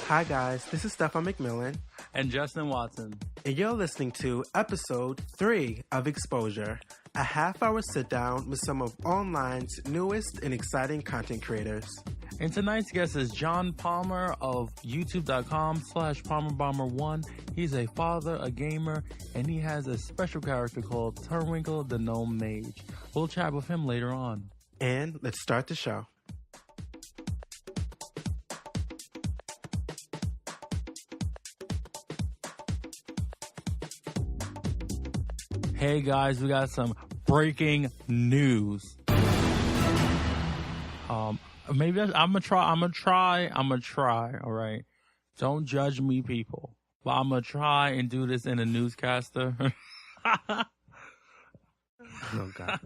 Hi guys, this is Stefan McMillan. And Justin Watson. And you're listening to episode 3 of Exposure, a half-hour sit-down with some of online's newest and exciting content creators. And tonight's guest is John Palmer of youtube.com/PalmerBomber1. He's a father, a gamer, and he has a special character called Turnwinkle the Gnome Mage. We'll chat with him later on. And let's start the show. Hey guys, we got some breaking news. Maybe I'm gonna try. All right, don't judge me, people. But I'm gonna try and do this in a newscaster. Oh God!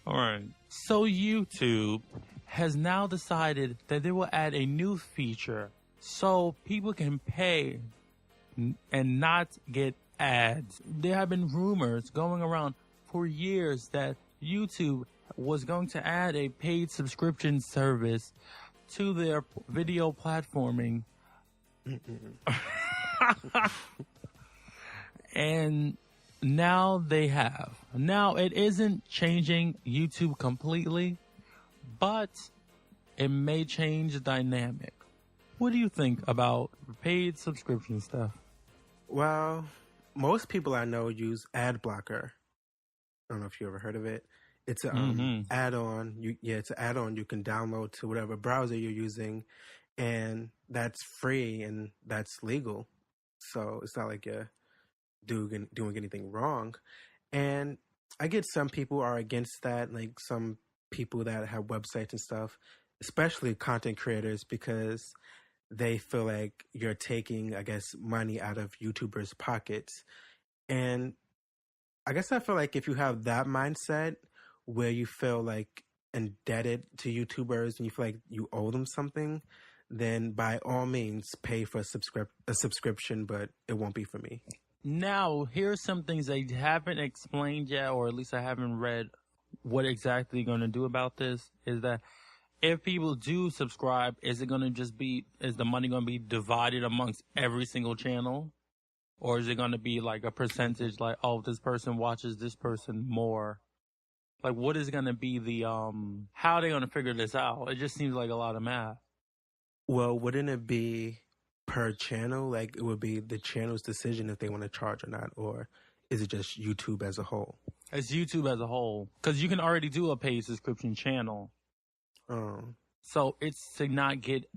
All right. So YouTube has now decided that they will add a new feature so people can pay and not get ads. There have been rumors going around for years that YouTube was going to add a paid subscription service to their video platforming. And now they have. Now it isn't changing YouTube completely, but it may change the dynamic. What do you think about paid subscription stuff? Well, most people I know use ad blocker. I don't know if you ever heard of it. It's an add-on. It's an add-on you can download to whatever browser you're using, and that's free and that's legal. So it's not like you're doing anything wrong. And I get some people are against that, like some people that have websites and stuff, especially content creators, because they feel like you're taking, I guess, money out of YouTubers' pockets. And I guess I feel like if you have that mindset where you feel like indebted to YouTubers and you feel like you owe them something, then by all means pay for a subscription, but it won't be for me. Now, here's some things they haven't explained yet, or at least I haven't read what exactly they're going to do about this, is that if people do subscribe, is the money going to be divided amongst every single channel? Or is it going to be like a percentage, like, oh, this person watches this person more? Like, what is going to be how are they going to figure this out? It just seems like a lot of math. Well, wouldn't it be per channel? Like, it would be the channel's decision if they want to charge or not? Or is it just YouTube as a whole? It's YouTube as a whole. Because you can already do a paid subscription channel. So it's to not get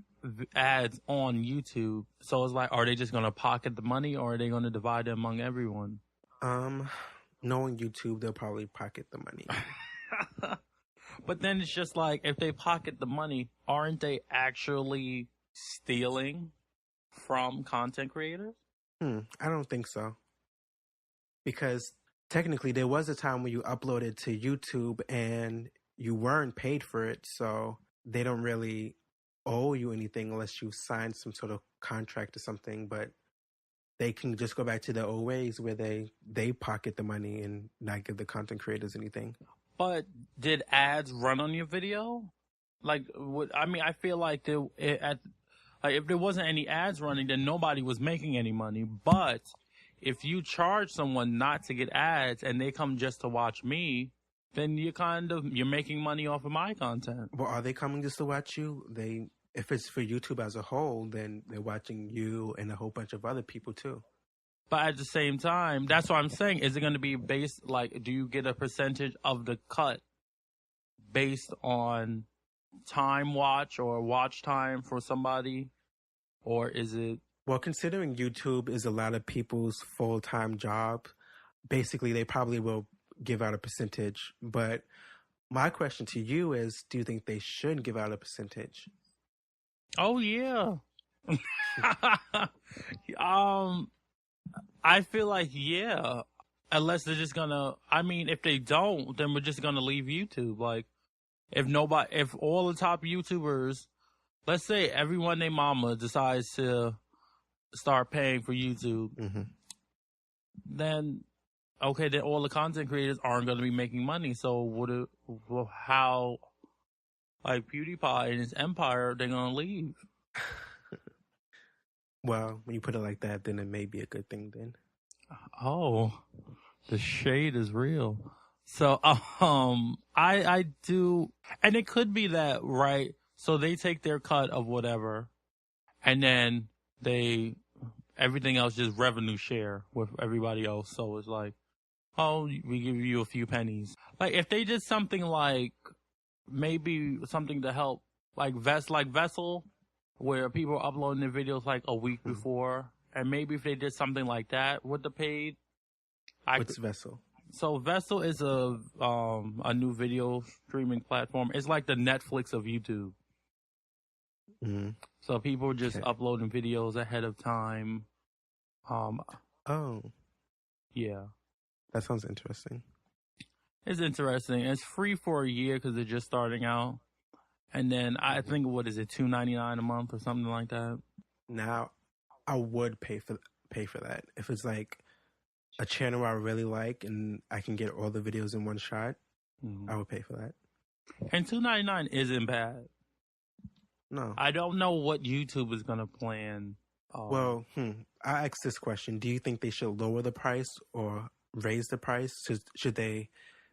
ads on YouTube. So it's like, are they just going to pocket the money or are they going to divide it among everyone? Knowing YouTube, they'll probably pocket the money. But then it's just like, if they pocket the money, aren't they actually stealing from content creators? I don't think so. Because technically there was a time when you uploaded to YouTube and you weren't paid for it, so they don't really owe you anything unless you signed some sort of contract or something, but they can just go back to the old ways where they pocket the money and not give the content creators anything. But did ads run on your video? Like, I feel like if there wasn't any ads running, then nobody was making any money. But if you charge someone not to get ads and they come just to watch me, then you're making money off of my content. Well, are they coming just to watch you? If it's for YouTube as a whole, then they're watching you and a whole bunch of other people too. But at the same time, that's what I'm saying. Is it going to be based, like, do you get a percentage of the cut based on time watch or watch time for somebody? Or is it? Well, considering YouTube is a lot of people's full-time job, basically they probably will give out a percentage. But my question to you is, do you think they should give out a percentage? Oh, yeah. I feel like, yeah. Unless they're just gonna, if they don't, then we're just gonna leave YouTube. Like, if all the top YouTubers, let's say everyone named Mama decides to start paying for YouTube, then okay, then all the content creators aren't going to be making money. So how like PewDiePie and his empire, they're gonna leave. Well, when you put it like that, then it may be a good thing then. Oh, the shade is real. So, I do, and it could be that, right? So they take their cut of whatever, and then everything else just revenue share with everybody else. So it's like, oh, we give you a few pennies. Like if they did something like maybe something to help, like Vessel, where people are uploading their videos like a week before, and maybe if they did something like that with the paid. What's Vessel? So Vessel is a new video streaming platform. It's like the Netflix of YouTube. Mm-hmm. So people are just uploading videos ahead of time. Oh. Yeah. That sounds interesting. It's interesting. It's free for a year because they're just starting out. And then I think, what is it, $2.99 a month or something like that? Now, I would pay for that. If it's like a channel I really like and I can get all the videos in one shot, I would pay for that. And $2.99 isn't bad. No. I don't know what YouTube is going to plan. I asked this question. Do you think they should lower the price or raise the price? Should they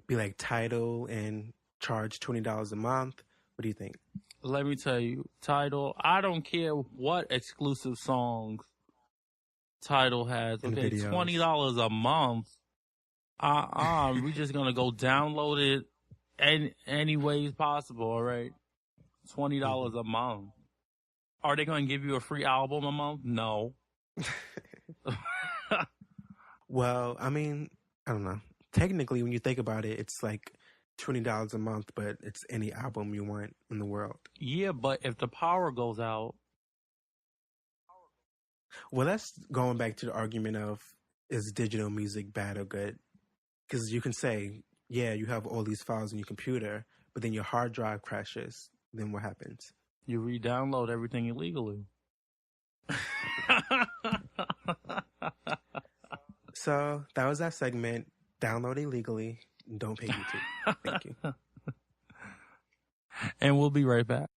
be like Tidal and charge $20 a month? What do you think? Let me tell you, Tidal, I don't care what exclusive songs Tidal has. Okay, $20 a month. We're just going to go download it any ways possible, all right? $20 a month. Are they going to give you a free album a month? No. Well, I mean, I don't know. Technically, when you think about it, it's like $20 a month, but it's any album you want in the world. Yeah, but if the power goes out. Well, that's going back to the argument of, is digital music bad or good? Because you can say, yeah, you have all these files on your computer, but then your hard drive crashes. Then what happens? You re-download everything illegally. So that was that segment. Download illegally. Don't pay YouTube. Thank you. And we'll be right back.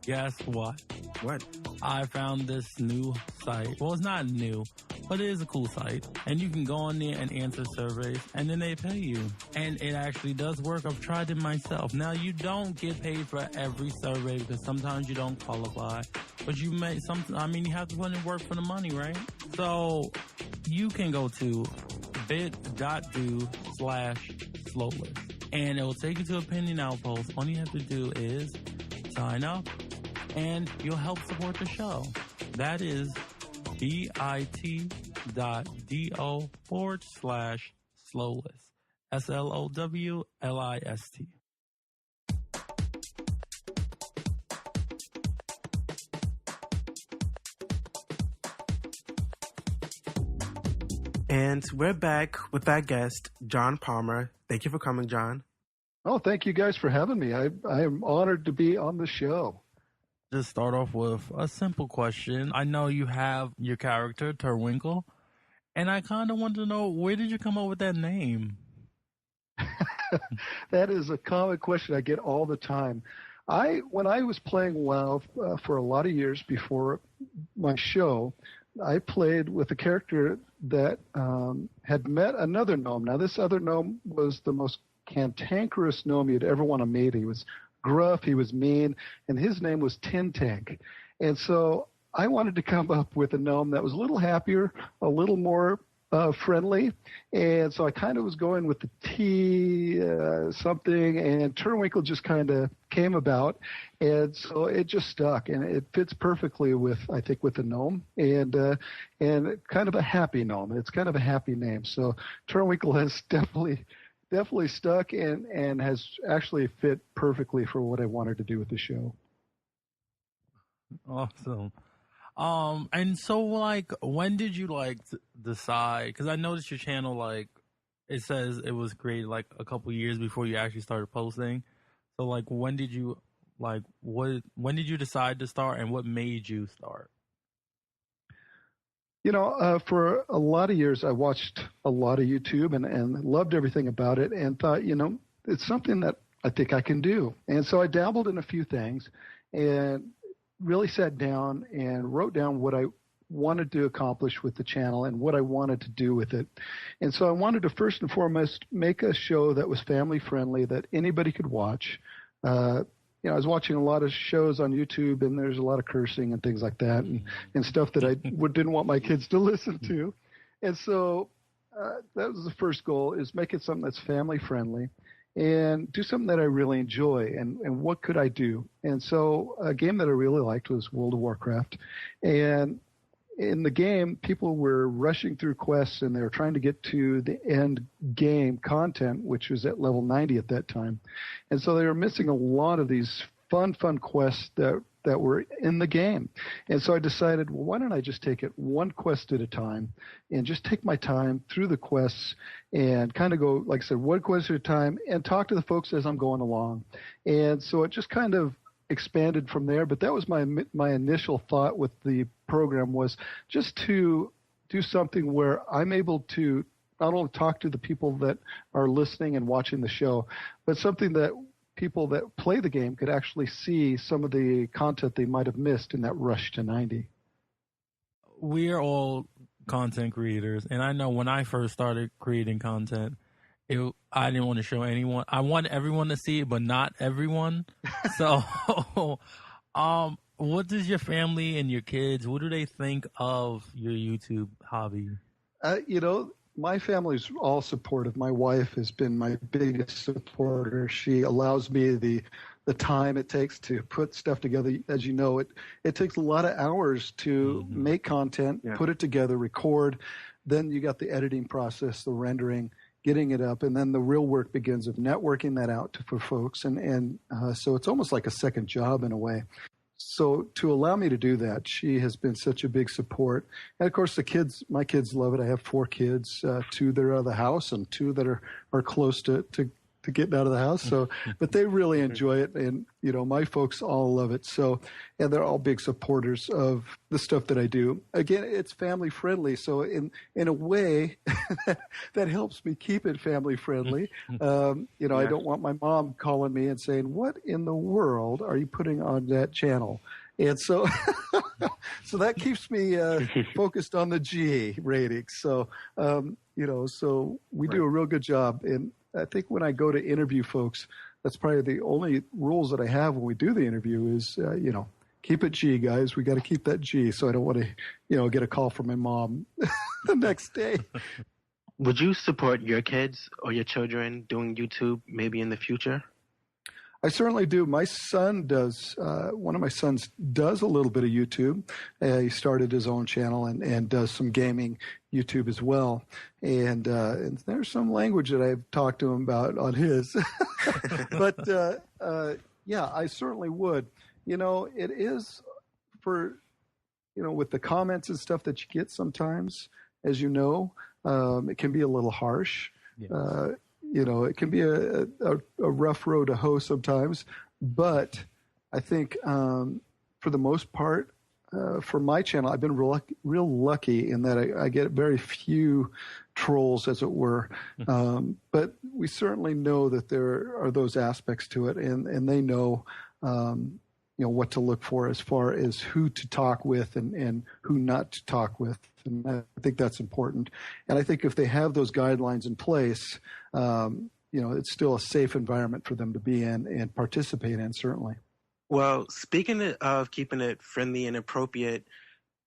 Guess what? What? I found this new site. Well, it's not new, but it is a cool site. And you can go on there and answer surveys, and then they pay you. And it actually does work. I've tried it myself. Now, you don't get paid for every survey because sometimes you don't qualify. But you have to put in work for the money, right? So you can go to bit.do/Slowlist. And it will take you to Opinion Outpost. All you have to do is sign up, and you'll help support the show. That is bit.do/Slowlist. SLOWLIST. And we're back with our guest, John Palmer. Thank you for coming, John. Oh, thank you guys for having me. I am honored to be on the show. Just start off with a simple question. I know you have your character, Terwinkle, and I kind of want to know, where did you come up with that name? That is a common question I get all the time. When I was playing WoW for a lot of years before my show, I played with a character that had met another gnome. Now, this other gnome was the most cantankerous gnome you'd ever want to meet. He was gruff, he was mean, and his name was Tin Tank. And so I wanted to come up with a gnome that was a little happier, a little more friendly. And so I kind of was going with the T something, and Terwinkle just kind of came about. And so it just stuck, and it fits perfectly with the gnome, and kind of a happy gnome. It's kind of a happy name. So Terwinkle has definitely stuck and has actually fit perfectly for what I wanted to do with the show. Awesome. And so, like, when did you, like, decide? Because I noticed your channel, like, it says it was created, like, a couple years before you actually started posting. So, like, when did you decide to start, and what made you start? For a lot of years, I watched a lot of YouTube and loved everything about it, and thought, it's something that I think I can do. And so I dabbled in a few things and really sat down and wrote down what I wanted to accomplish with the channel and what I wanted to do with it. And so I wanted to first and foremost make a show that was family friendly, that anybody could watch. I was watching a lot of shows on YouTube, and there's a lot of cursing and things like that, and stuff that I didn't want my kids to listen to. And so that was the first goal, is make it something that's family friendly and do something that I really enjoy. And what could I do? And so a game that I really liked was World of Warcraft. And in the game, people were rushing through quests, and they were trying to get to the end game content, which was at level 90 at that time. And so they were missing a lot of these fun quests that were in the game. And so I decided, well, why don't I just take it one quest at a time and just take my time through the quests and kind of go, like I said, one quest at a time and talk to the folks as I'm going along. And so it just kind of expanded from there. But that was my initial thought with the program, was just to do something where I'm able to not only talk to the people that are listening and watching the show, but something that people that play the game could actually see some of the content they might have missed in that rush to 90. We are all content creators, and I know when I first started creating content, I didn't want to show anyone. I want everyone to see it, but not everyone. So, what does your family and your kids, what do they think of your YouTube hobby? My family's all supportive. My wife has been my biggest supporter. She allows me the time it takes to put stuff together. As you know, it takes a lot of hours to make content, put it together, record. Then you got the editing process, the rendering, getting it up, and then the real work begins of networking that out for folks. And so it's almost like a second job in a way. So to allow me to do that, she has been such a big support. And of course, my kids love it. I have 4 kids, 2 that are out of the house and 2 that are close to getting out of the house. So, but they really enjoy it. And, my folks all love it. So, and they're all big supporters of the stuff that I do. Again, it's family friendly. So in a way that helps me keep it family friendly. I don't want my mom calling me and saying, "What in the world are you putting on that channel?" And so, so that keeps me focused on the G ratings. So, so we do a real good job. And I think when I go to interview folks, that's probably the only rules that I have when we do the interview is, keep it G, guys. We got to keep that G. So I don't want to, get a call from my mom the next day. Would you support your kids or your children doing YouTube maybe in the future? I certainly do. My son does. One of my sons does a little bit of YouTube. He started his own channel and does some gaming YouTube as well. And there's some language that I've talked to him about on his. But yeah, I certainly would. It is for with the comments and stuff that you get sometimes, as it can be a little harsh. Yes. It can be a rough road to hoe sometimes, but I think for the most part, for my channel, I've been real lucky in that I get very few trolls, as it were. But we certainly know that there are those aspects to it, and they know what to look for as far as who to talk with and who not to talk with. And I think that's important. And I think if they have those guidelines in place, it's still a safe environment for them to be in and participate in, certainly. Well, speaking of keeping it friendly and appropriate,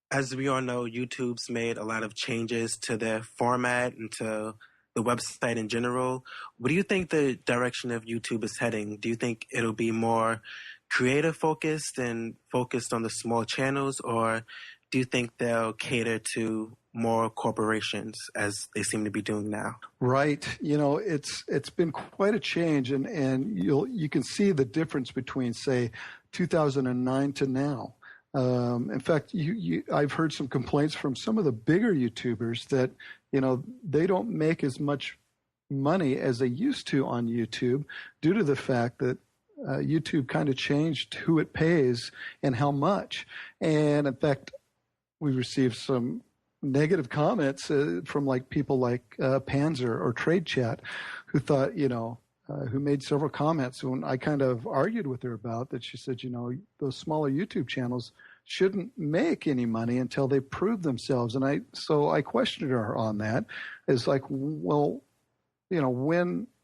as we all know, YouTube's made a lot of changes to their format and to the website in general. What do you think the direction of YouTube is heading? Do you think it'll be more creative focused and focused on the small channels, or do you think they'll cater to more corporations as they seem to be doing now? Right. It's been quite a change, and you can see the difference between, say, 2009 to now. In fact, I've heard some complaints from some of the bigger YouTubers that, they don't make as much money as they used to on YouTube due to the fact that YouTube kind of changed who it pays and how much. And in fact, we received some negative comments from people like Panzer or Trade Chat, who thought, who made several comments when I kind of argued with her about that. She said, those smaller YouTube channels shouldn't make any money until they prove themselves. And I questioned her on that. It's like, well,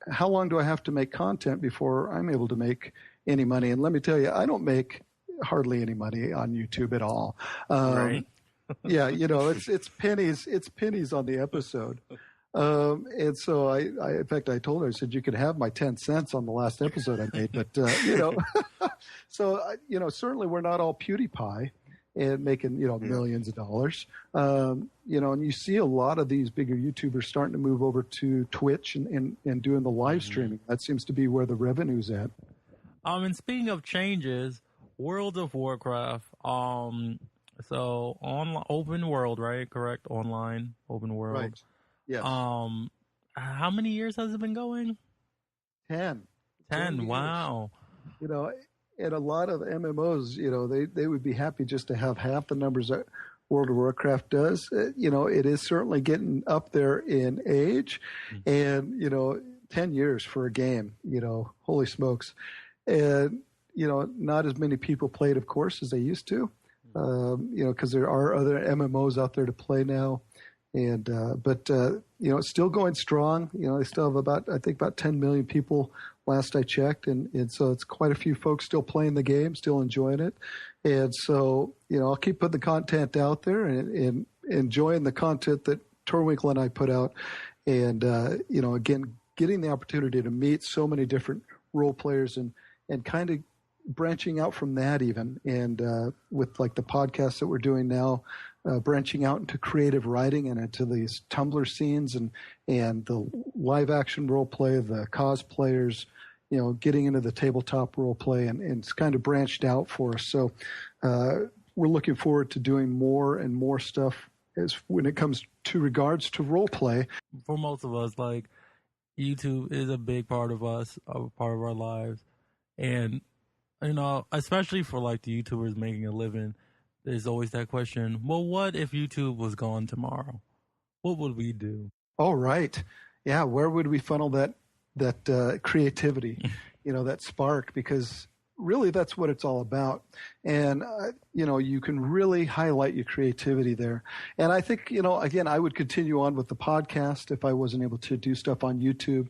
how long do I have to make content before I'm able to make any money? And let me tell you, I don't make hardly any money on YouTube at all. Right. Yeah, it's pennies on the episode. And so in fact, I told her, I said, you could have my 10 cents on the last episode I made, but, so, certainly we're not all PewDiePie and making, millions of dollars. And you see a lot of these bigger YouTubers starting to move over to Twitch and doing the live streaming. That seems to be where the revenue's at. And speaking of changes, World of Warcraft, so on open world, right? Correct. Online open world. Right. Yes. How many years has it been going? 10. 10. Wow. And a lot of MMOs, they would be happy just to have half the numbers that World of Warcraft does. It is certainly getting up there in age, and 10 years for a game. Holy smokes, and not as many people play it, of course, as they used to. Because there are other MMOs out there to play now. And, but it's still going strong. They still have about 10 million people last I checked. And so it's quite a few folks still playing the game, still enjoying it. And so, I'll keep putting the content out there and enjoying the content that Torwinkle and I put out. And, again, getting the opportunity to meet so many different role players and kind of branching out from that even. And, with like the podcast that we're doing now, branching out into creative writing and into these Tumblr scenes and the live action role play, the cosplayers, getting into the tabletop role play, and it's kind of branched out for us. So we're looking forward to doing more and more stuff as when it comes to regards to role play. For most of us, like YouTube is a big part of us, a part of our lives, and especially for like the YouTubers making a living. There's always that question, well, what if YouTube was gone tomorrow? What would we do? Oh, right. Yeah, where would we funnel that creativity, that spark? Because really that's what it's all about. And, you can really highlight your creativity there. And I think, again, I would continue on with the podcast if I wasn't able to do stuff on YouTube.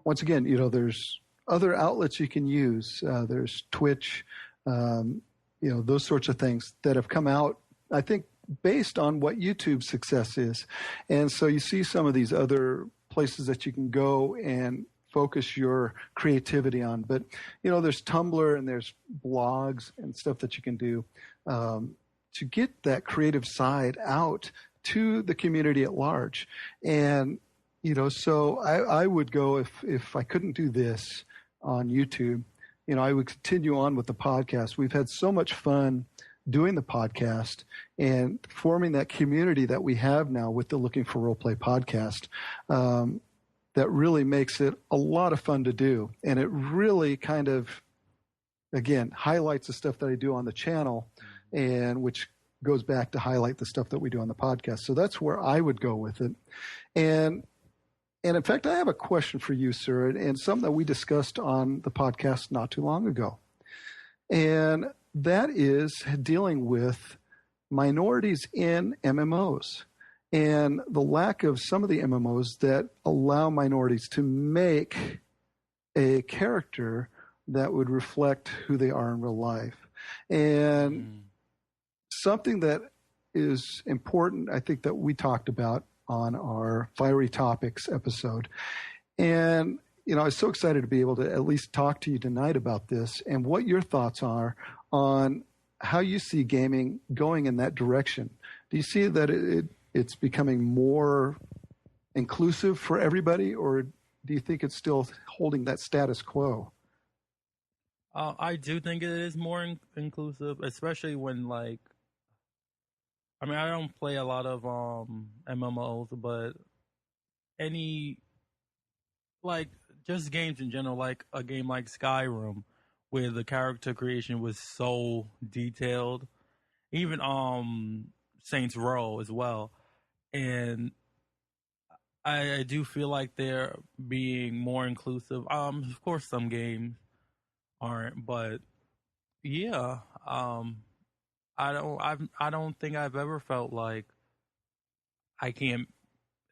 Once again, there's other outlets you can use. There's Twitch, those sorts of things that have come out, I think, based on what YouTube's success is. And so you see some of these other places that you can go and focus your creativity on. But, there's Tumblr and there's blogs and stuff that you can do to get that creative side out to the community at large. And, so I would go if I couldn't do this on YouTube, I would continue on with the podcast. We've had so much fun doing the podcast and forming that community that we have now with the Looking for Roleplay podcast. That really makes it a lot of fun to do. And it really kind of, again, highlights the stuff that I do on the channel, and which goes back to highlight the stuff that we do on the podcast. So that's where I would go with it. And in fact, I have a question for you, sir, and something that we discussed on the podcast not too long ago. And that is dealing with minorities in MMOs and the lack of some of the MMOs that allow minorities to make a character that would reflect who they are in real life. And something that is important, I think, that we talked about on our Fiery Topics episode. And, I was so excited to be able to at least talk to you tonight about this and what your thoughts are on how you see gaming going in that direction. Do you see that it's becoming more inclusive for everybody, or do you think it's still holding that status quo? I do think it is more inclusive, especially when I don't play a lot of MMOs, but any just games in general, like a game like Skyrim, where the character creation was so detailed, even Saints Row as well, and I do feel like they're being more inclusive. Of course, some games aren't, but yeah, I don't think I've ever felt like I can't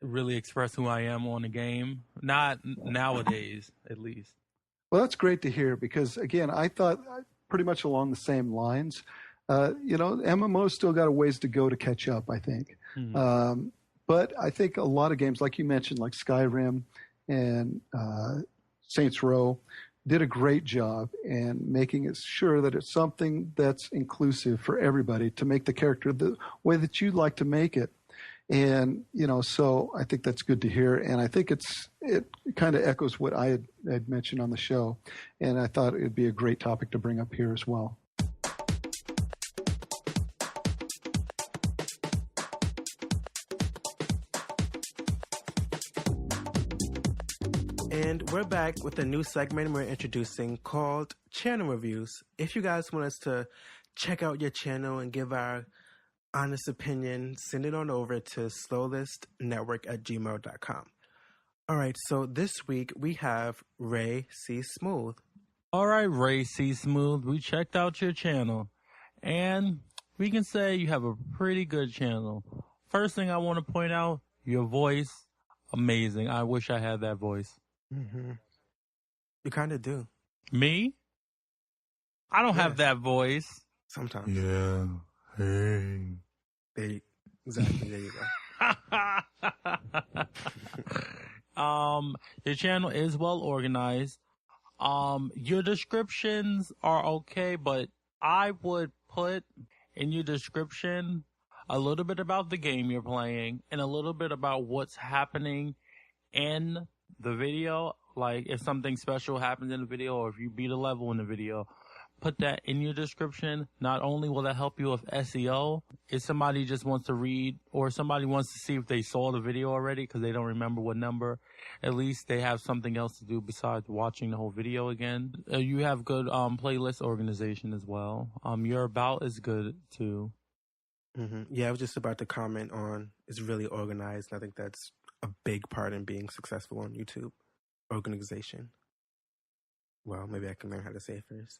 really express who I am on a game. Not nowadays, at least. Well, that's great to hear because, again, I thought pretty much along the same lines. MMO's still got a ways to go to catch up, I think. Mm-hmm. But I think a lot of games, like you mentioned, like Skyrim and Saints Row, did a great job in making it sure that it's something that's inclusive for everybody to make the character the way that you'd like to make it. And, so I think that's good to hear. And I think it kind of echoes what I had mentioned on the show. And I thought it'd be a great topic to bring up here as well. And we're back with a new segment we're introducing called Channel Reviews. If you guys want us to check out your channel and give our honest opinion, send it on over to slowlistnetwork@gmail.com. All right, so this week we have Ray C. Smooth. All right, Ray C. Smooth, we checked out your channel, and we can say you have a pretty good channel. First thing I want to point out, your voice, amazing. I wish I had that voice. Mm-hmm. You kind of do. Me? I don't have that voice. Sometimes. Yeah. Hey. Exactly. There you go. Your channel is well organized. Your descriptions are okay, but I would put in your description a little bit about the game you're playing and a little bit about what's happening in the video. Like if something special happens in the video or if you beat a level in the video, put that in your description. Not only will that help you with SEO, if somebody just wants to read or somebody wants to see if they saw the video already because they don't remember what number, at least they have something else to do besides watching the whole video again. You have good playlist organization as well. Your about is good too. Mm-hmm. Yeah, I was just about to comment on it's really organized. And I think that's a big part in being successful on YouTube. Organization. Well, maybe I can learn how to say it first.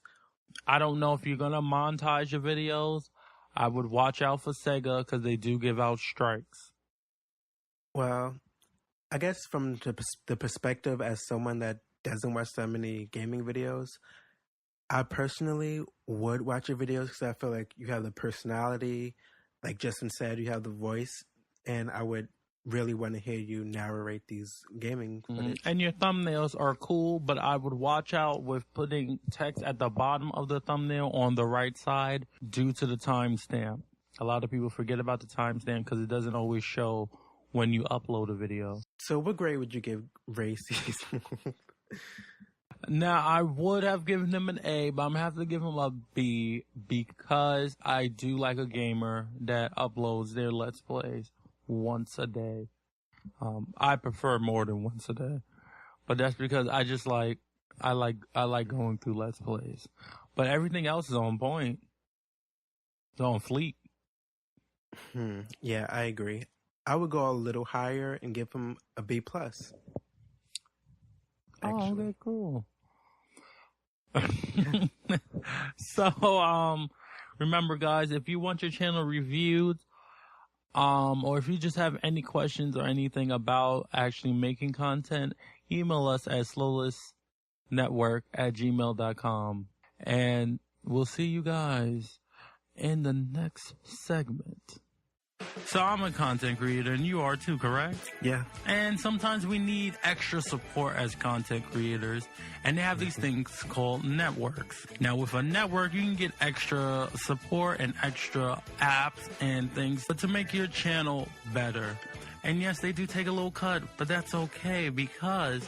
I don't know if you're going to monetize your videos. I would watch out for Sega because they do give out strikes. Well, I guess from the perspective as someone that doesn't watch so many gaming videos, I personally would watch your videos because I feel like you have the personality. Like Justin said, you have the voice, and I would really want to hear you narrate these gaming footage. And your thumbnails are cool, but I would watch out with putting text at the bottom of the thumbnail on the right side due to the timestamp. A lot of people forget about the timestamp because it doesn't always show when you upload a video. So what grade would you give Ray C. Now, I would have given him an A, but I'm going to have to give him a B because I do like a gamer that uploads their Let's Plays once a day. I prefer more than once a day, but that's because I just like going through Let's Plays. But everything else is on point. It's on fleek. Yeah, I agree. I would go a little higher and give him a B+. Oh, okay, cool. So, remember guys, if you want your channel reviewed, or if you just have any questions or anything about actually making content, email us at slowlistnetwork@gmail.com. And we'll see you guys in the next segment. So I'm a content creator and you are too, correct? Yeah. And sometimes we need extra support as content creators, and they have these things called networks. Now with a network, you can get extra support and extra apps and things to make your channel better. And yes, they do take a little cut, but that's okay because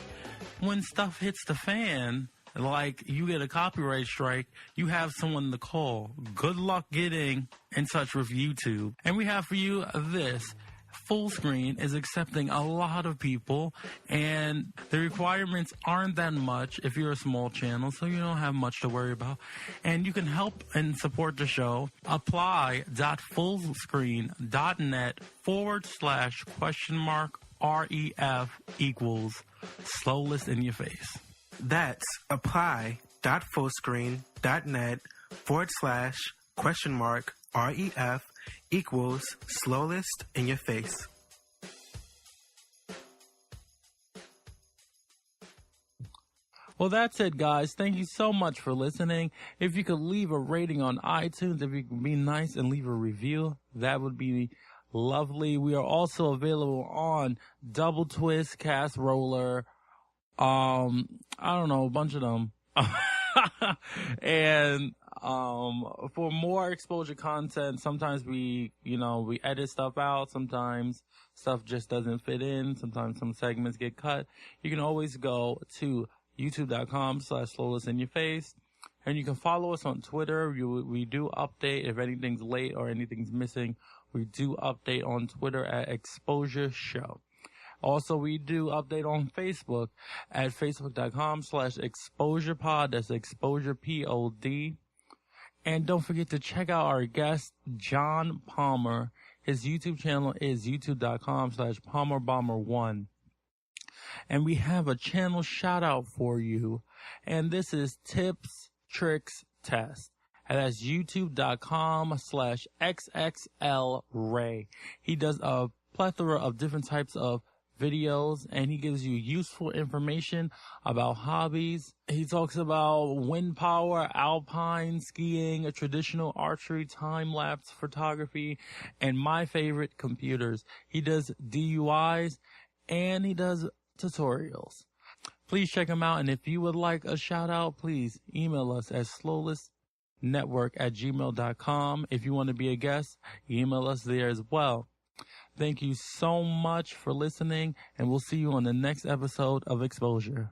when stuff hits the fan, like you get a copyright strike, you have someone to call. Good luck getting in touch with YouTube. And we have for you this. Full Screen is accepting a lot of people, and the requirements aren't that much if you're a small channel, so you don't have much to worry about. And you can help and support the show. Apply.fullscreen.net/? ref equals slowlist in your face. That's apply.fullscreen.net/ref equals slowlist in your face. Well, that's it, guys. Thank you so much for listening. If you could leave a rating on iTunes, if you could be nice and leave a review, that would be lovely. We are also available on Double Twist, Cast Roller, I don't know, a bunch of them. And for more exposure content, sometimes we edit stuff out. Sometimes stuff just doesn't fit in. Sometimes some segments get cut. You can always go to youtube.com/slowlistinyourface. And you can follow us on Twitter. We do update if anything's late or anything's missing. We do update on Twitter at Exposure Show. Also, we do update on Facebook at facebook.com/exposurepod. That's exposure POD. And don't forget to check out our guest, John Palmer. His YouTube channel is youtube.com/PalmerBomber1. And we have a channel shout out for you. And this is Tips, Tricks, Test. And that's youtube.com/XXLRay. He does a plethora of different types of videos, and he gives you useful information about hobbies. He talks about wind power, alpine skiing, traditional archery, time-lapse photography, and my favorite, computers. He does DUIs, and he does tutorials. Please check him out, and if you would like a shout out, please email us at slowlistnetwork@gmail.com. If you want to be a guest, email us there as well. Thank you so much for listening, and we'll see you on the next episode of Exposure.